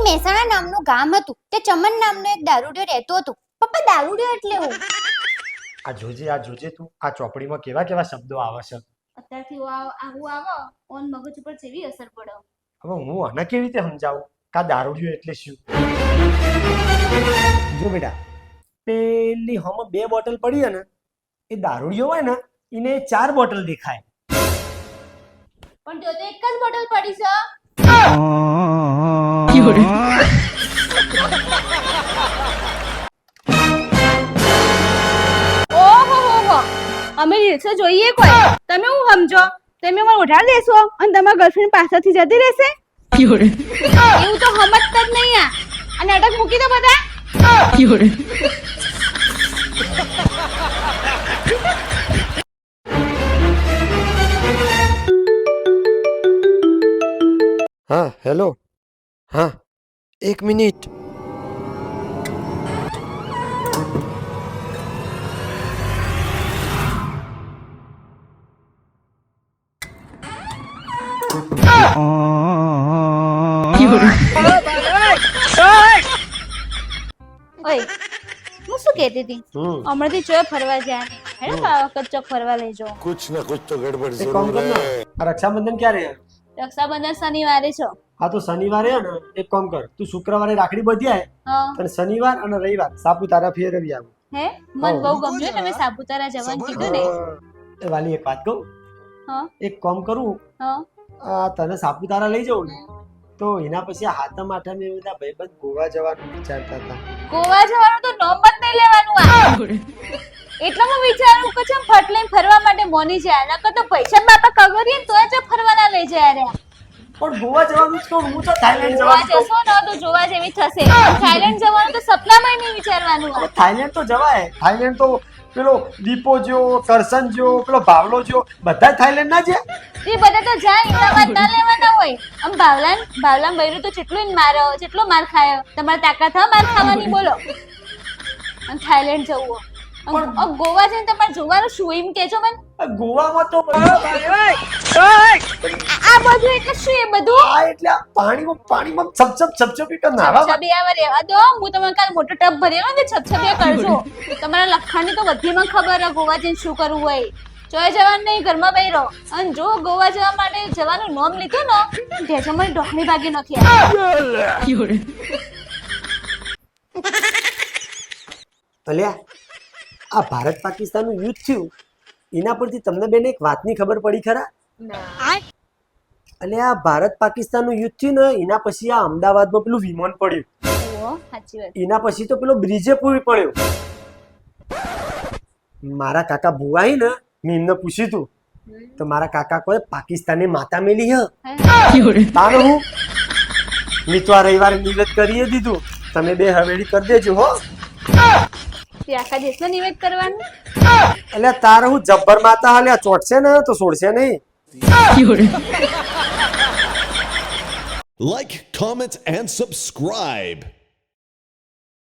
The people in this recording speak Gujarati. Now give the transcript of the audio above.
મહેસાણા નામનું ગામ હતું તે ચમન નામનો એક દારૂડિયો રહેતો હતો. પપ્પા દારૂડિયો એટલે હું આ જોજે તું આ ચોપડીમાં કેવા કેવા શબ્દો આવે છે. અત્યારથી આવું આવો ઓન મગજ ઉપર જેવી અસર પડે. હવે હું આને કેવી રીતે સમજાવું કે આ દારૂડિયો એટલે શું? જો બેટા પેલી હમ 2 બોટલ પડી ને એ દારૂડિયો હોય ને એને 4 બોટલ દેખાય. પણ જો તો એક જ બોટલ પડી છે. ઓહો અમે રીલ્સ જોઈએ કોઈ તમે હું સમજો તમે મને ઉઠાડી દેશો અને તમારા ગર્લફ્રેન્ડ પાછળથી જતી રહેશે એવું તો સમજતા જ નહીં આ નાટક મૂકી દો બધા હા હેલો હા 1 મિનિટ ઓય હું શું કહેતી હતી હમણાંથી ચોય ફરવા જાય હેડો આ વખત ચોક ફરવા લઈ જાઓ कुछ ना कुछ तो गड़बड़ એક કામ जरूर કર ને है આ રક્ષાબંધન ક્યારે છે? રક્ષાબંધન શનિવારે છો હા તો શનિવારે હે ને એક કામ કર તું શુક્રવારે રાખડી બાંધી આય હા અને શનિવાર અને રવિવાર સાપુતારા ફેરવી આવ. હે મન બહુ ગમ્યું તમે સાપુતારા જવાનું કીધું ને એ વાલી એક વાત કહું હા એક કામ કરું હા આ તને સાપુતારા લઈ જાઉં ને તો એના પછી હાથમ આઠમ એ બધા ભાઈબંધ ગોવા જવાનું વિચારતા હતા. ગોવા જવાનું તો નોમ જ નહીં લેવાનું આ એટલામાં વિચારું કે ચમ ફટ લઈને ફરવા માટે મોની જાય નકર તો પૈસા બાપા કગરીએ ને તોય જ ફરવાના લઈ જાય રે પણ ગોવા જવાનું જ કહું હું તો થાઈલેન્ડ જોવા જવાનું કહું. જશો ને તો જોવા જેવી થશે થાઈલેન્ડ જવાનું તો સપનામાં નહીં વિચારવાનું આ. થાઈલેન્ડ તો જવાય. થાઈલેન્ડ તો પેલો દીપો જો કરસન જો પેલો ભાવલો જો બધા થાઈલેન્ડ ના છે. એ બધા તો જાય એટલા વાત ના લેવાના હોય આમ ભાવલાન બૈરું તો જેટલું માર્યો જેટલો માર ખાયો તમારે તાકાત હા માર ખાવાની બોલો અને થાઈલેન્ડ જવું પણ ગોવા જઈને તમારે જોવાનું શું એમ કેજો મને ગોવામાં તો આ બધું એટલે શું એ બધું આ એટલે આ પાણીમાં છપછપી કર નાવા છબછબિયા રહેવા દો હું તમને કાલ મોટો ટબ ભરેલો ને છબછબિયા કરજો તમારા લખાણની તો બધીમાં ખબર હે ગોવા જઈને શું કરવું હોય ચોય જવાનું નહીં ઘરમાં બેહી રહો અને જો ગોવા જવા માટે જવાનું નોમ લીધું ને ઢેચો મને ડોકની ભાગી નાખી અલ્યા આ ભારત પાકિસ્તાનનું યુદ્ધ થયું એના પરથી તમને બેન એક વાતની ખબર પડી ખરા? અલ્યા આ ભારત પાકિસ્તાનનું યુદ્ધ થયું ને એના પછી આ અમદાવાદમાં પેલું વિમાન પડ્યું સાચી વાત એના પછી તો પેલો બ્રિજે પૂરી પડ્યો. મારા કાકા ભુવાઈ ને મેં એમને પૂછ્યું તું તો મારા કાકા કોઈ પાકિસ્તાની માતા મેલી હ તારે હું મેં તો આ રવિવારે નિવેદ કરી દીધું તમે બે હવેલી કરી દેજો હો. આખા દેશનો નિવેદ કરવાનું એટલે તારે હું જબ્બર માતા હાલ્યા ચોટશે ને તો છોડશે નહીં. Like, comment, and subscribe.